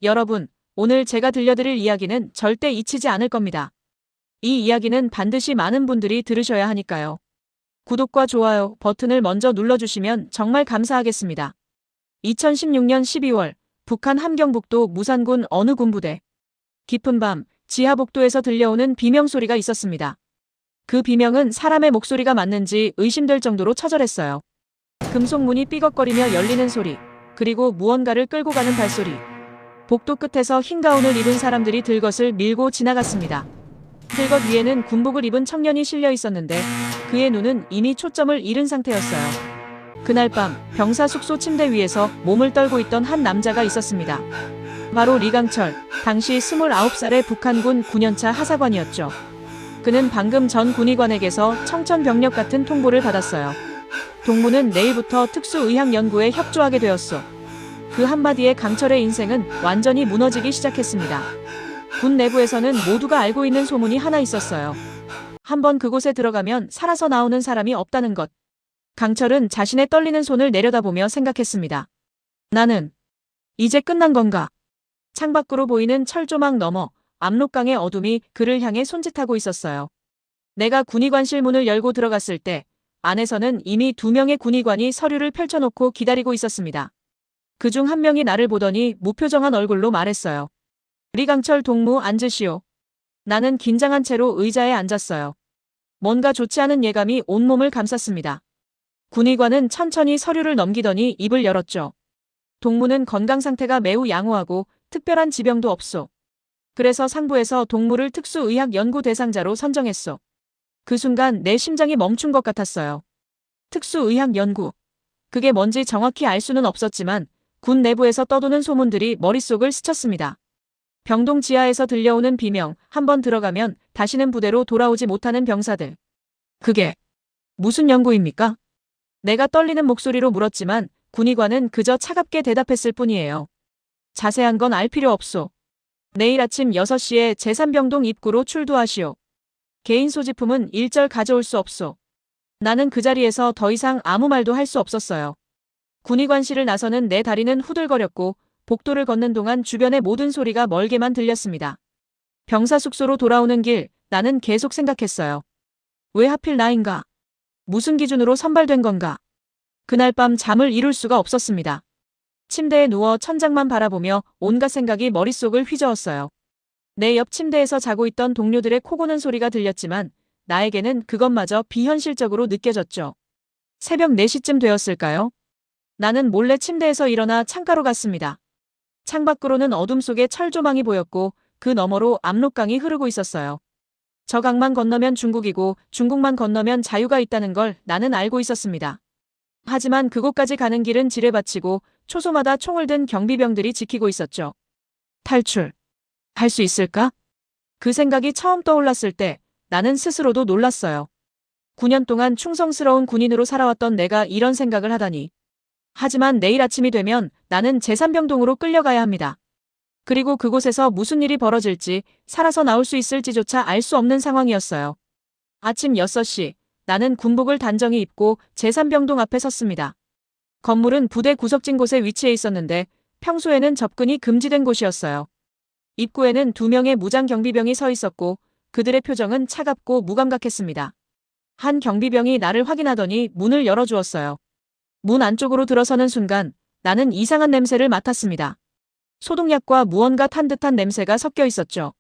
여러분, 오늘 제가 들려드릴 이야기는 절대 잊히지 않을 겁니다. 이 이야기는 반드시 많은 분들이 들으셔야 하니까요. 구독과 좋아요 버튼을 먼저 눌러주시면 정말 감사하겠습니다. 2016년 12월, 북한 함경북도 무산군 어느 군부대. 깊은 밤, 지하복도에서 들려오는 비명소리가 있었습니다. 그 비명은 사람의 목소리가 맞는지 의심될 정도로 처절했어요. 금속문이 삐걱거리며 열리는 소리, 그리고 무언가를 끌고 가는 발소리. 복도 끝에서 흰 가운을 입은 사람들이 들것을 밀고 지나갔습니다. 들것 위에는 군복을 입은 청년이 실려 있었는데 그의 눈은 이미 초점을 잃은 상태였어요. 그날 밤 병사 숙소 침대 위에서 몸을 떨고 있던 한 남자가 있었습니다. 바로 리강철, 당시 29살의 북한군 9년차 하사관이었죠. 그는 방금 전 군의관에게서 청천벽력 같은 통보를 받았어요. 동무는 내일부터 특수의학연구에 협조하게 되었소. 그 한마디에 강철의 인생은 완전히 무너지기 시작했습니다. 군 내부에서는 모두가 알고 있는 소문이 하나 있었어요. 한번 그곳에 들어가면 살아서 나오는 사람이 없다는 것. 강철은 자신의 떨리는 손을 내려다보며 생각했습니다. 나는 이제 끝난 건가? 창밖으로 보이는 철조망 너머 압록강의 어둠이 그를 향해 손짓하고 있었어요. 내가 군의관실 문을 열고 들어갔을 때 안에서는 이미 2명의 군의관이 서류를 펼쳐놓고 기다리고 있었습니다. 그중 한 명이 나를 보더니 무표정한 얼굴로 말했어요. 리강철 동무 앉으시오. 나는 긴장한 채로 의자에 앉았어요. 뭔가 좋지 않은 예감이 온몸을 감쌌습니다. 군의관은 천천히 서류를 넘기더니 입을 열었죠. 동무는 건강 상태가 매우 양호하고 특별한 지병도 없소. 그래서 상부에서 동무를 특수의학 연구 대상자로 선정했소. 그 순간 내 심장이 멈춘 것 같았어요. 특수의학 연구. 그게 뭔지 정확히 알 수는 없었지만 군 내부에서 떠도는 소문들이 머릿속을 스쳤습니다. 병동 지하에서 들려오는 비명, 한번 들어가면 다시는 부대로 돌아오지 못하는 병사들. 그게 무슨 연구입니까? 내가 떨리는 목소리로 물었지만 군의관은 그저 차갑게 대답했을 뿐이에요. 자세한 건 알 필요 없소. 내일 아침 6시에 제3병동 입구로 출두하시오. 개인 소지품은 일절 가져올 수 없소. 나는 그 자리에서 더 이상 아무 말도 할 수 없었어요. 군의관실을 나서는 내 다리는 후들거렸고 복도를 걷는 동안 주변의 모든 소리가 멀게만 들렸습니다. 병사 숙소로 돌아오는 길, 나는 계속 생각했어요. 왜 하필 나인가? 무슨 기준으로 선발된 건가? 그날 밤 잠을 이룰 수가 없었습니다. 침대에 누워 천장만 바라보며 온갖 생각이 머릿속을 휘저었어요. 내 옆 침대에서 자고 있던 동료들의 코 고는 소리가 들렸지만 나에게는 그것마저 비현실적으로 느껴졌죠. 새벽 4시쯤 되었을까요? 나는 몰래 침대에서 일어나 창가로 갔습니다. 창밖으로는 어둠 속에 철조망이 보였고 그 너머로 압록강이 흐르고 있었어요. 저 강만 건너면 중국이고 중국만 건너면 자유가 있다는 걸 나는 알고 있었습니다. 하지만 그곳까지 가는 길은 지뢰밭이고 초소마다 총을 든 경비병들이 지키고 있었죠. 탈출. 할 수 있을까? 그 생각이 처음 떠올랐을 때 나는 스스로도 놀랐어요. 9년 동안 충성스러운 군인으로 살아왔던 내가 이런 생각을 하다니. 하지만 내일 아침이 되면 나는 제3병동으로 끌려가야 합니다. 그리고 그곳에서 무슨 일이 벌어질지 살아서 나올 수 있을지조차 알 수 없는 상황이었어요. 아침 6시, 나는 군복을 단정히 입고 제3병동 앞에 섰습니다. 건물은 부대 구석진 곳에 위치해 있었는데 평소에는 접근이 금지된 곳이었어요. 입구에는 2명의 무장 경비병이 서 있었고 그들의 표정은 차갑고 무감각했습니다. 한 경비병이 나를 확인하더니 문을 열어주었어요. 문 안쪽으로 들어서는 순간 나는 이상한 냄새를 맡았습니다. 소독약과 무언가 탄 듯한 냄새가 섞여 있었죠.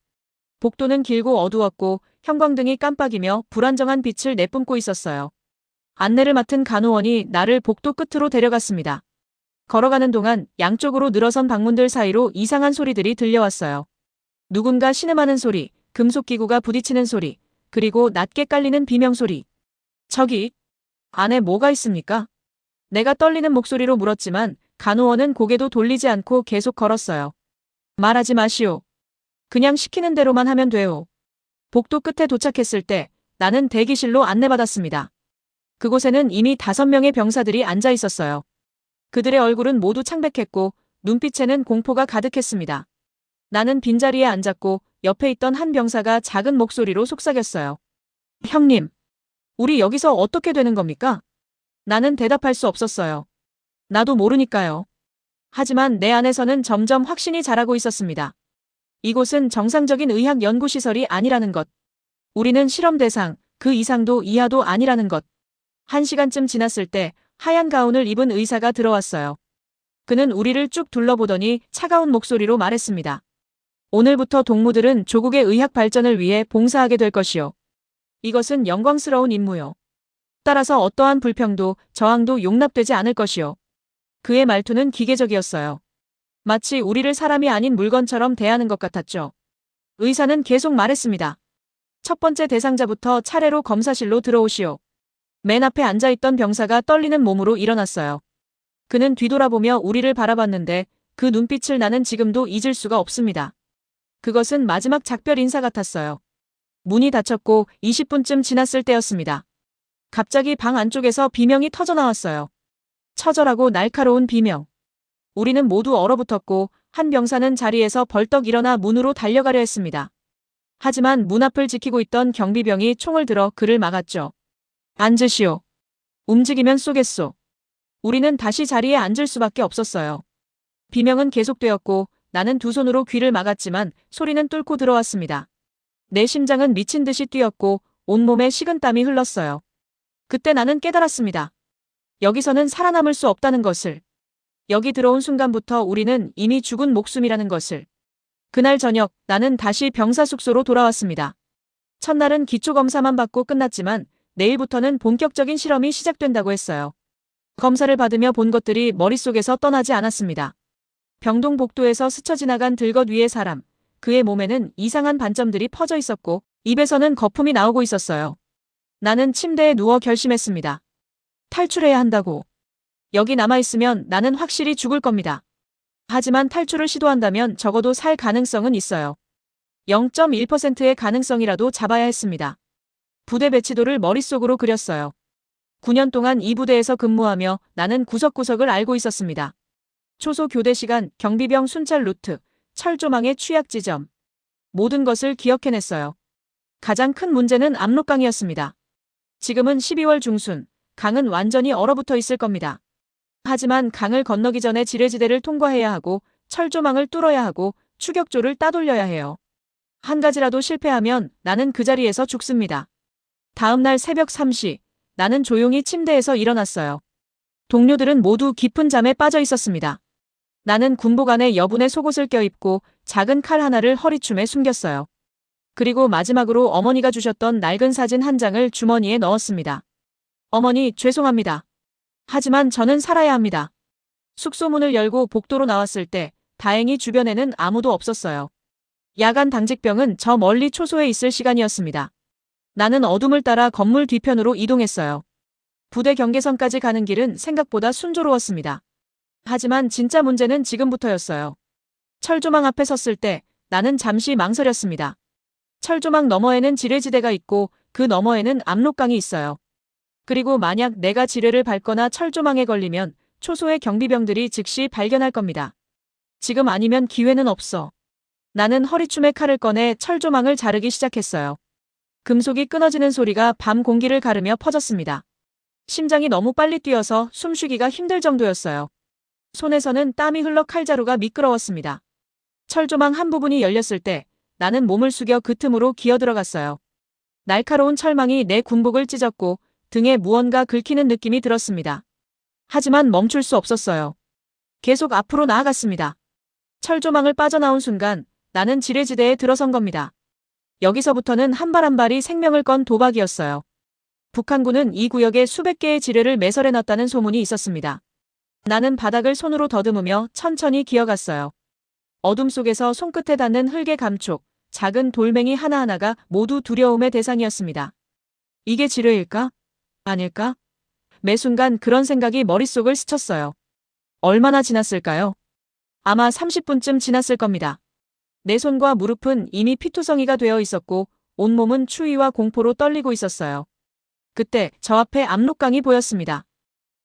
복도는 길고 어두웠고 형광등이 깜빡이며 불안정한 빛을 내뿜고 있었어요. 안내를 맡은 간호원이 나를 복도 끝으로 데려갔습니다. 걸어가는 동안 양쪽으로 늘어선 방문들 사이로 이상한 소리들이 들려왔어요. 누군가 신음하는 소리, 금속기구가 부딪히는 소리, 그리고 낮게 깔리는 비명소리. 저기, 안에 뭐가 있습니까? 내가 떨리는 목소리로 물었지만 간호원은 고개도 돌리지 않고 계속 걸었어요. 말하지 마시오. 그냥 시키는 대로만 하면 돼요. 복도 끝에 도착했을 때 나는 대기실로 안내받았습니다. 그곳에는 이미 5명의 병사들이 앉아 있었어요. 그들의 얼굴은 모두 창백했고 눈빛에는 공포가 가득했습니다. 나는 빈자리에 앉았고 옆에 있던 한 병사가 작은 목소리로 속삭였어요. 형님, 우리 여기서 어떻게 되는 겁니까? 나는 대답할 수 없었어요. 나도 모르니까요. 하지만 내 안에서는 점점 확신이 자라고 있었습니다. 이곳은 정상적인 의학 연구시설이 아니라는 것. 우리는 실험 대상, 그 이상도 이하도 아니라는 것. 1시간쯤 지났을 때 하얀 가운을 입은 의사가 들어왔어요. 그는 우리를 쭉 둘러보더니 차가운 목소리로 말했습니다. 오늘부터 동무들은 조국의 의학 발전을 위해 봉사하게 될 것이요. 이것은 영광스러운 임무요. 따라서 어떠한 불평도 저항도 용납되지 않을 것이요. 그의 말투는 기계적이었어요. 마치 우리를 사람이 아닌 물건처럼 대하는 것 같았죠. 의사는 계속 말했습니다. 첫 번째 대상자부터 차례로 검사실로 들어오시오. 맨 앞에 앉아있던 병사가 떨리는 몸으로 일어났어요. 그는 뒤돌아보며 우리를 바라봤는데 그 눈빛을 나는 지금도 잊을 수가 없습니다. 그것은 마지막 작별 인사 같았어요. 문이 닫혔고 20분쯤 지났을 때였습니다. 갑자기 방 안쪽에서 비명이 터져 나왔어요. 처절하고 날카로운 비명. 우리는 모두 얼어붙었고 한 병사는 자리에서 벌떡 일어나 문으로 달려가려 했습니다. 하지만 문 앞을 지키고 있던 경비병이 총을 들어 그를 막았죠. 앉으시오. 움직이면 쏘겠소. 우리는 다시 자리에 앉을 수밖에 없었어요. 비명은 계속되었고 나는 두 손으로 귀를 막았지만 소리는 뚫고 들어왔습니다. 내 심장은 미친 듯이 뛰었고 온몸에 식은땀이 흘렀어요. 그때 나는 깨달았습니다. 여기서는 살아남을 수 없다는 것을. 여기 들어온 순간부터 우리는 이미 죽은 목숨이라는 것을. 그날 저녁 나는 다시 병사 숙소로 돌아왔습니다. 첫날은 기초검사만 받고 끝났지만 내일부터는 본격적인 실험이 시작된다고 했어요. 검사를 받으며 본 것들이 머릿속에서 떠나지 않았습니다. 병동 복도에서 스쳐 지나간 들것 위의 사람, 그의 몸에는 이상한 반점들이 퍼져 있었고 입에서는 거품이 나오고 있었어요. 나는 침대에 누워 결심했습니다. 탈출해야 한다고. 여기 남아있으면 나는 확실히 죽을 겁니다. 하지만 탈출을 시도한다면 적어도 살 가능성은 있어요. 0.1%의 가능성이라도 잡아야 했습니다. 부대 배치도를 머릿속으로 그렸어요. 9년 동안 이 부대에서 근무하며 나는 구석구석을 알고 있었습니다. 초소 교대 시간, 경비병 순찰 루트, 철조망의 취약 지점. 모든 것을 기억해냈어요. 가장 큰 문제는 압록강이었습니다. 지금은 12월 중순, 강은 완전히 얼어붙어 있을 겁니다. 하지만 강을 건너기 전에 지뢰지대를 통과해야 하고 철조망을 뚫어야 하고 추격조를 따돌려야 해요. 한 가지라도 실패하면 나는 그 자리에서 죽습니다. 다음 날 새벽 3시, 나는 조용히 침대에서 일어났어요. 동료들은 모두 깊은 잠에 빠져 있었습니다. 나는 군복 안에 여분의 속옷을 껴입고 작은 칼 하나를 허리춤에 숨겼어요. 그리고 마지막으로 어머니가 주셨던 낡은 사진 한 장을 주머니에 넣었습니다. 어머니, 죄송합니다. 하지만 저는 살아야 합니다. 숙소 문을 열고 복도로 나왔을 때 다행히 주변에는 아무도 없었어요. 야간 당직병은 저 멀리 초소에 있을 시간이었습니다. 나는 어둠을 따라 건물 뒤편으로 이동했어요. 부대 경계선까지 가는 길은 생각보다 순조로웠습니다. 하지만 진짜 문제는 지금부터였어요. 철조망 앞에 섰을 때 나는 잠시 망설였습니다. 철조망 너머에는 지뢰지대가 있고 그 너머에는 압록강이 있어요. 그리고 만약 내가 지뢰를 밟거나 철조망에 걸리면 초소의 경비병들이 즉시 발견할 겁니다. 지금 아니면 기회는 없어. 나는 허리춤에 칼을 꺼내 철조망을 자르기 시작했어요. 금속이 끊어지는 소리가 밤 공기를 가르며 퍼졌습니다. 심장이 너무 빨리 뛰어서 숨쉬기가 힘들 정도였어요. 손에서는 땀이 흘러 칼자루가 미끄러웠습니다. 철조망 한 부분이 열렸을 때 나는 몸을 숙여 그 틈으로 기어들어갔어요. 날카로운 철망이 내 군복을 찢었고 등에 무언가 긁히는 느낌이 들었습니다. 하지만 멈출 수 없었어요. 계속 앞으로 나아갔습니다. 철조망을 빠져나온 순간 나는 지뢰지대에 들어선 겁니다. 여기서부터는 한 발 한 발이 생명을 건 도박이었어요. 북한군은 이 구역에 수백 개의 지뢰를 매설해놨다는 소문이 있었습니다. 나는 바닥을 손으로 더듬으며 천천히 기어갔어요. 어둠 속에서 손끝에 닿는 흙의 감촉, 작은 돌멩이 하나하나가 모두 두려움의 대상이었습니다. 이게 지뢰일까? 아닐까? 매 순간 그런 생각이 머릿속을 스쳤어요. 얼마나 지났을까요? 아마 30분쯤 지났을 겁니다. 내 손과 무릎은 이미 피투성이가 되어 있었고 온몸은 추위와 공포로 떨리고 있었어요. 그때 저 앞에 압록강이 보였습니다.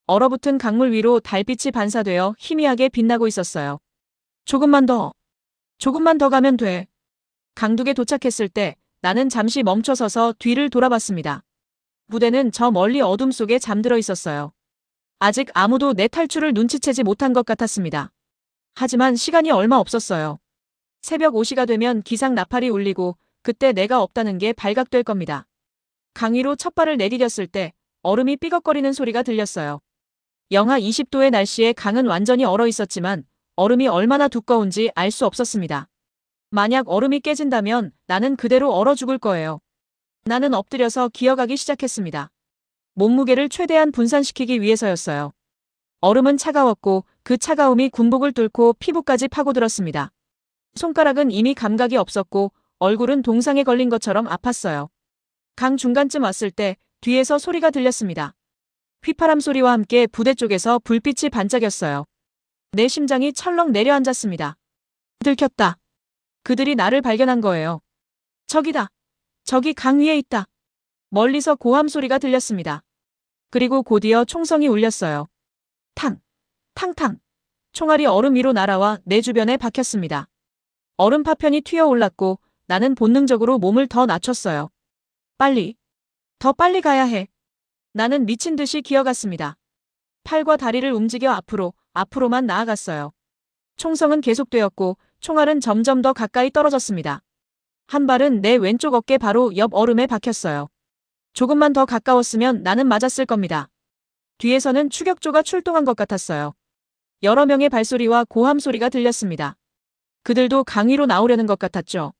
얼어붙은 강물 위로 달빛이 반사되어 희미하게 빛나고 있었어요. 조금만 더 가면 돼. 강둑에 도착했을 때 나는 잠시 멈춰서서 뒤를 돌아봤습니다. 부대는 저 멀리 어둠 속에 잠들어 있었어요. 아직 아무도 내 탈출을 눈치채지 못한 것 같았습니다. 하지만 시간이 얼마 없었어요. 새벽 5시가 되면 기상 나팔이 울리고 그때 내가 없다는 게 발각될 겁니다. 강 위로 첫 발을 내디뎠을 때 얼음이 삐걱거리는 소리가 들렸어요. 영하 20도의 날씨에 강은 완전히 얼어 있었지만 얼음이 얼마나 두꺼운지 알 수 없었습니다. 만약 얼음이 깨진다면 나는 그대로 얼어 죽을 거예요. 나는 엎드려서 기어가기 시작했습니다. 몸무게를 최대한 분산시키기 위해서였어요. 얼음은 차가웠고 그 차가움이 군복을 뚫고 피부까지 파고들었습니다. 손가락은 이미 감각이 없었고 얼굴은 동상에 걸린 것처럼 아팠어요. 강 중간쯤 왔을 때 뒤에서 소리가 들렸습니다. 휘파람 소리와 함께 부대 쪽에서 불빛이 반짝였어요. 내 심장이 철렁 내려앉았습니다. 들켰다. 그들이 나를 발견한 거예요. 저기다. 저기 강 위에 있다. 멀리서 고함 소리가 들렸습니다. 그리고 곧이어 총성이 울렸어요. 탕! 탕탕! 총알이 얼음 위로 날아와 내 주변에 박혔습니다. 얼음 파편이 튀어올랐고 나는 본능적으로 몸을 더 낮췄어요. 빨리! 더 빨리 가야 해. 나는 미친 듯이 기어갔습니다. 팔과 다리를 움직여 앞으로만 나아갔어요. 총성은 계속되었고 총알은 점점 더 가까이 떨어졌습니다. 한 발은 내 왼쪽 어깨 바로 옆 얼음에 박혔어요. 조금만 더 가까웠으면 나는 맞았을 겁니다. 뒤에서는 추격조가 출동한 것 같았어요. 여러 명의 발소리와 고함 소리가 들렸습니다. 그들도 강 위로 나오려는 것 같았죠.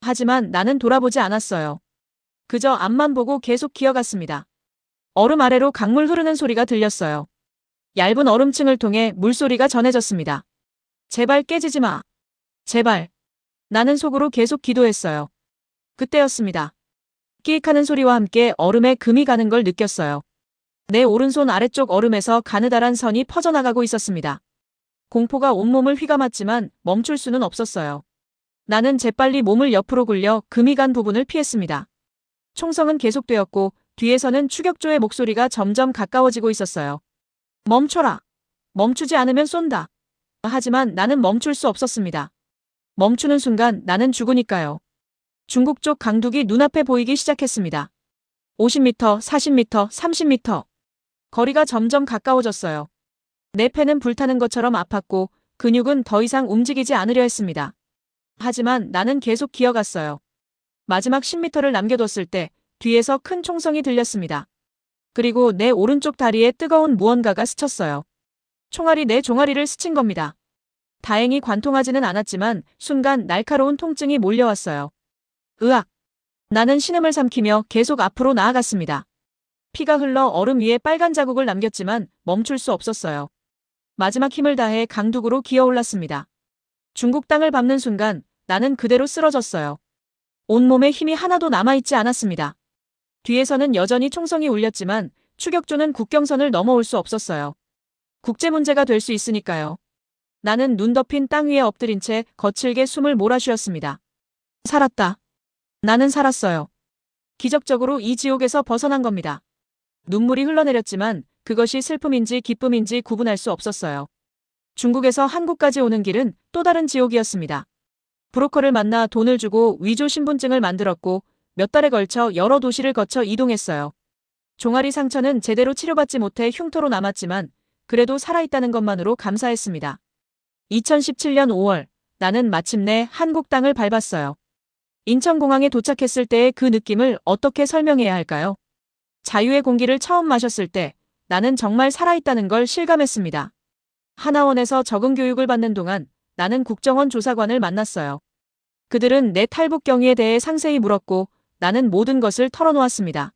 하지만 나는 돌아보지 않았어요. 그저 앞만 보고 계속 기어갔습니다. 얼음 아래로 강물 흐르는 소리가 들렸어요. 얇은 얼음층을 통해 물소리가 전해졌습니다. 제발 깨지지 마. 제발. 나는 속으로 계속 기도했어요. 그때였습니다. 끼익하는 소리와 함께 얼음에 금이 가는 걸 느꼈어요. 내 오른손 아래쪽 얼음에서 가느다란 선이 퍼져나가고 있었습니다. 공포가 온몸을 휘감았지만 멈출 수는 없었어요. 나는 재빨리 몸을 옆으로 굴려 금이 간 부분을 피했습니다. 총성은 계속되었고 뒤에서는 추격조의 목소리가 점점 가까워지고 있었어요. 멈춰라. 멈추지 않으면 쏜다. 하지만 나는 멈출 수 없었습니다. 멈추는 순간 나는 죽으니까요. 중국 쪽 강둑이 눈앞에 보이기 시작했습니다. 50m, 40m, 30m. 거리가 점점 가까워졌어요. 내 폐는 불타는 것처럼 아팠고 근육은 더 이상 움직이지 않으려 했습니다. 하지만 나는 계속 기어갔어요. 마지막 10m를 남겨뒀을 때 뒤에서 큰 총성이 들렸습니다. 그리고 내 오른쪽 다리에 뜨거운 무언가가 스쳤어요. 총알이 내 종아리를 스친 겁니다. 다행히 관통하지는 않았지만 순간 날카로운 통증이 몰려왔어요. 으악! 나는 신음을 삼키며 계속 앞으로 나아갔습니다. 피가 흘러 얼음 위에 빨간 자국을 남겼지만 멈출 수 없었어요. 마지막 힘을 다해 강둑으로 기어올랐습니다. 중국 땅을 밟는 순간 나는 그대로 쓰러졌어요. 온몸에 힘이 하나도 남아있지 않았습니다. 뒤에서는 여전히 총성이 울렸지만 추격조는 국경선을 넘어올 수 없었어요. 국제 문제가 될 수 있으니까요. 나는 눈 덮인 땅 위에 엎드린 채 거칠게 숨을 몰아쉬었습니다. 살았다. 나는 살았어요. 기적적으로 이 지옥에서 벗어난 겁니다. 눈물이 흘러내렸지만 그것이 슬픔인지 기쁨인지 구분할 수 없었어요. 중국에서 한국까지 오는 길은 또 다른 지옥이었습니다. 브로커를 만나 돈을 주고 위조 신분증을 만들었고 몇 달에 걸쳐 여러 도시를 거쳐 이동했어요. 종아리 상처는 제대로 치료받지 못해 흉터로 남았지만 그래도 살아있다는 것만으로 감사했습니다. 2017년 5월 나는 마침내 한국 땅을 밟았어요. 인천공항에 도착했을 때의 그 느낌을 어떻게 설명해야 할까요? 자유의 공기를 처음 마셨을 때 나는 정말 살아있다는 걸 실감했습니다. 하나원에서 적응 교육을 받는 동안 나는 국정원 조사관을 만났어요. 그들은 내 탈북 경위에 대해 상세히 물었고 나는 모든 것을 털어놓았습니다.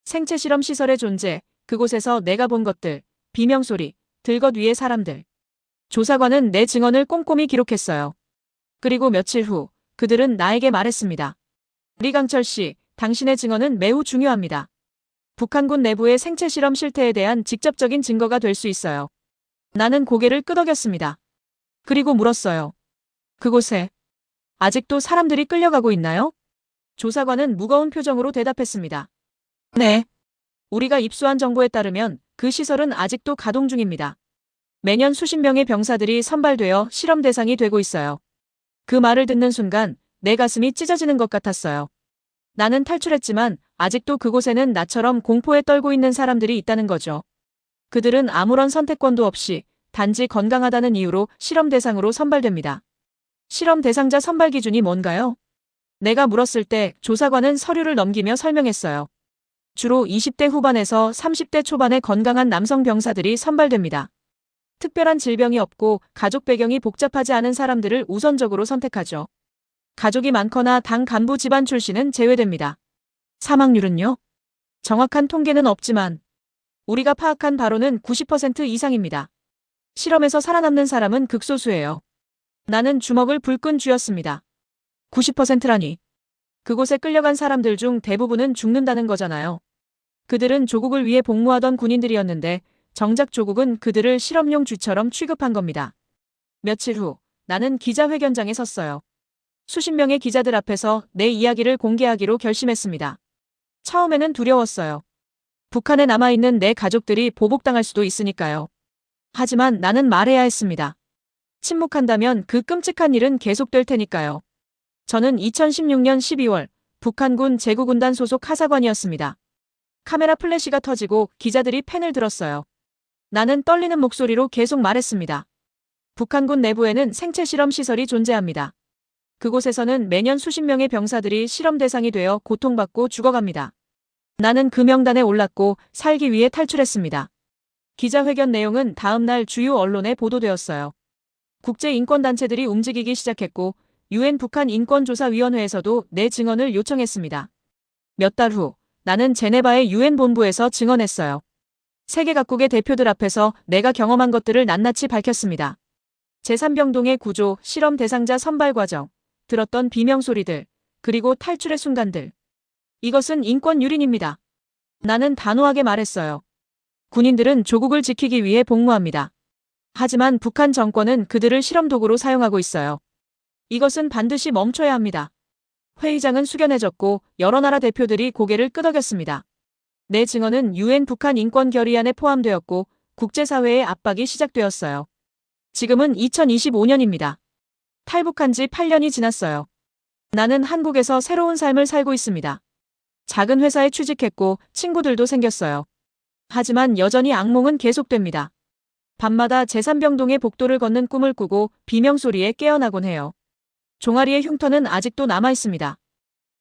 생체 실험 시설의 존재, 그곳에서 내가 본 것들, 비명소리, 들것 위의 사람들. 조사관은 내 증언을 꼼꼼히 기록했어요. 그리고 며칠 후 그들은 나에게 말했습니다. 리강철 씨, 당신의 증언은 매우 중요합니다. 북한군 내부의 생체 실험 실태에 대한 직접적인 증거가 될 수 있어요. 나는 고개를 끄덕였습니다. 그리고 물었어요. 그곳에 아직도 사람들이 끌려가고 있나요? 조사관은 무거운 표정으로 대답했습니다. 네. 우리가 입수한 정보에 따르면 그 시설은 아직도 가동 중입니다. 매년 수십 명의 병사들이 선발되어 실험 대상이 되고 있어요. 그 말을 듣는 순간 내 가슴이 찢어지는 것 같았어요. 나는 탈출했지만 아직도 그곳에는 나처럼 공포에 떨고 있는 사람들이 있다는 거죠. 그들은 아무런 선택권도 없이 단지 건강하다는 이유로 실험 대상으로 선발됩니다. 실험 대상자 선발 기준이 뭔가요? 내가 물었을 때 조사관은 서류를 넘기며 설명했어요. 주로 20대 후반에서 30대 초반의 건강한 남성 병사들이 선발됩니다. 특별한 질병이 없고 가족 배경이 복잡하지 않은 사람들을 우선적으로 선택하죠. 가족이 많거나 당 간부 집안 출신은 제외됩니다. 사망률은요? 정확한 통계는 없지만 우리가 파악한 바로는 90% 이상입니다. 실험에서 살아남는 사람은 극소수예요. 나는 주먹을 불끈 쥐었습니다. 90%라니. 그곳에 끌려간 사람들 중 대부분은 죽는다는 거잖아요. 그들은 조국을 위해 복무하던 군인들이었는데 정작 조국은 그들을 실험용 쥐처럼 취급한 겁니다. 며칠 후 나는 기자회견장에 섰어요. 수십 명의 기자들 앞에서 내 이야기를 공개하기로 결심했습니다. 처음에는 두려웠어요. 북한에 남아있는 내 가족들이 보복당할 수도 있으니까요. 하지만 나는 말해야 했습니다. 침묵한다면 그 끔찍한 일은 계속될 테니까요. 저는 2016년 12월 북한군 제구군단 소속 하사관이었습니다. 카메라 플래시가 터지고 기자들이 펜을 들었어요. 나는 떨리는 목소리로 계속 말했습니다. 북한군 내부에는 생체 실험 시설이 존재합니다. 그곳에서는 매년 수십 명의 병사들이 실험 대상이 되어 고통받고 죽어갑니다. 나는 그 명단에 올랐고 살기 위해 탈출했습니다. 기자회견 내용은 다음 날 주요 언론에 보도되었어요. 국제인권단체들이 움직이기 시작했고 UN 북한 인권조사위원회에서도 내 증언을 요청했습니다. 몇 달 후 나는 제네바의 UN 본부에서 증언했어요. 세계 각국의 대표들 앞에서 내가 경험한 것들을 낱낱이 밝혔습니다. 제3병동의 구조, 실험 대상자 선발 과정, 들었던 비명소리들, 그리고 탈출의 순간들. 이것은 인권 유린입니다. 나는 단호하게 말했어요. 군인들은 조국을 지키기 위해 복무합니다. 하지만 북한 정권은 그들을 실험 도구로 사용하고 있어요. 이것은 반드시 멈춰야 합니다. 회의장은 숙연해졌고 여러 나라 대표들이 고개를 끄덕였습니다. 내 증언은 UN 북한 인권 결의안에 포함되었고 국제사회의 압박이 시작되었어요. 지금은 2025년입니다. 탈북한 지 8년이 지났어요. 나는 한국에서 새로운 삶을 살고 있습니다. 작은 회사에 취직했고 친구들도 생겼어요. 하지만 여전히 악몽은 계속됩니다. 밤마다 제3병동의 복도를 걷는 꿈을 꾸고 비명소리에 깨어나곤 해요. 종아리의 흉터는 아직도 남아있습니다.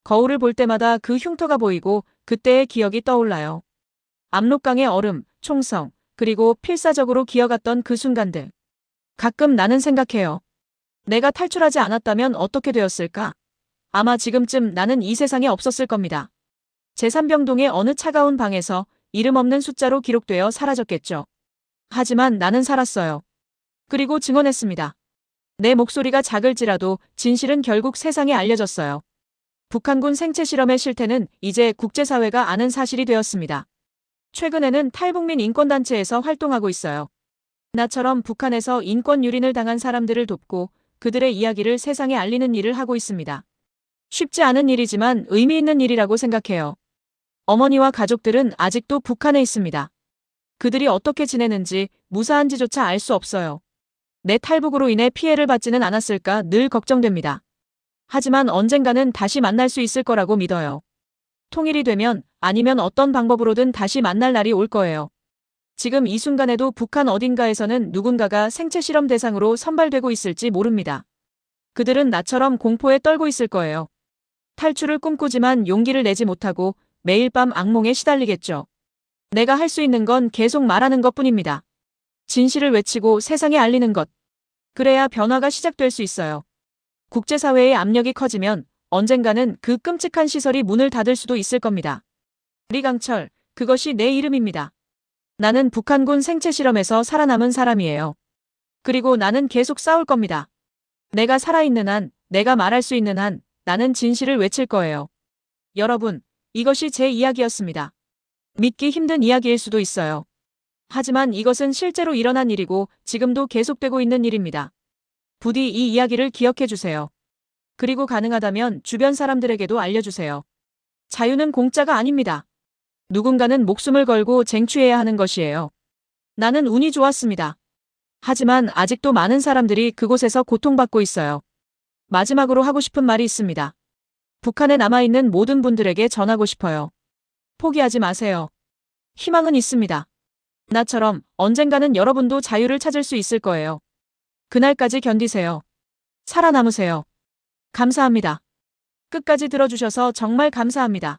거울을 볼 때마다 그 흉터가 보이고 그때의 기억이 떠올라요. 압록강의 얼음, 총성, 그리고 필사적으로 기어갔던 그 순간들. 가끔 나는 생각해요. 내가 탈출하지 않았다면 어떻게 되었을까? 아마 지금쯤 나는 이 세상에 없었을 겁니다. 제3병동의 어느 차가운 방에서 이름 없는 숫자로 기록되어 사라졌겠죠. 하지만 나는 살았어요. 그리고 증언했습니다. 내 목소리가 작을지라도 진실은 결국 세상에 알려졌어요. 북한군 생체 실험의 실태는 이제 국제사회가 아는 사실이 되었습니다. 최근에는 탈북민 인권단체에서 활동하고 있어요. 나처럼 북한에서 인권 유린을 당한 사람들을 돕고 그들의 이야기를 세상에 알리는 일을 하고 있습니다. 쉽지 않은 일이지만 의미 있는 일이라고 생각해요. 어머니와 가족들은 아직도 북한에 있습니다. 그들이 어떻게 지내는지 무사한지조차 알 수 없어요. 내 탈북으로 인해 피해를 받지는 않았을까 늘 걱정됩니다. 하지만 언젠가는 다시 만날 수 있을 거라고 믿어요. 통일이 되면 아니면 어떤 방법으로든 다시 만날 날이 올 거예요. 지금 이 순간에도 북한 어딘가에서는 누군가가 생체 실험 대상으로 선발되고 있을지 모릅니다. 그들은 나처럼 공포에 떨고 있을 거예요. 탈출을 꿈꾸지만 용기를 내지 못하고 매일 밤 악몽에 시달리겠죠. 내가 할 수 있는 건 계속 말하는 것뿐입니다. 진실을 외치고 세상에 알리는 것. 그래야 변화가 시작될 수 있어요. 국제사회의 압력이 커지면 언젠가는 그 끔찍한 시설이 문을 닫을 수도 있을 겁니다. 리강철, 그것이 내 이름입니다. 나는 북한군 생체 실험에서 살아남은 사람이에요. 그리고 나는 계속 싸울 겁니다. 내가 살아있는 한, 내가 말할 수 있는 한, 나는 진실을 외칠 거예요. 여러분, 이것이 제 이야기였습니다. 믿기 힘든 이야기일 수도 있어요. 하지만 이것은 실제로 일어난 일이고 지금도 계속되고 있는 일입니다. 부디 이 이야기를 기억해 주세요. 그리고 가능하다면 주변 사람들에게도 알려주세요. 자유는 공짜가 아닙니다. 누군가는 목숨을 걸고 쟁취해야 하는 것이에요. 나는 운이 좋았습니다. 하지만 아직도 많은 사람들이 그곳에서 고통받고 있어요. 마지막으로 하고 싶은 말이 있습니다. 북한에 남아있는 모든 분들에게 전하고 싶어요. 포기하지 마세요. 희망은 있습니다. 나처럼 언젠가는 여러분도 자유를 찾을 수 있을 거예요. 그날까지 견디세요. 살아남으세요. 감사합니다. 끝까지 들어주셔서 정말 감사합니다.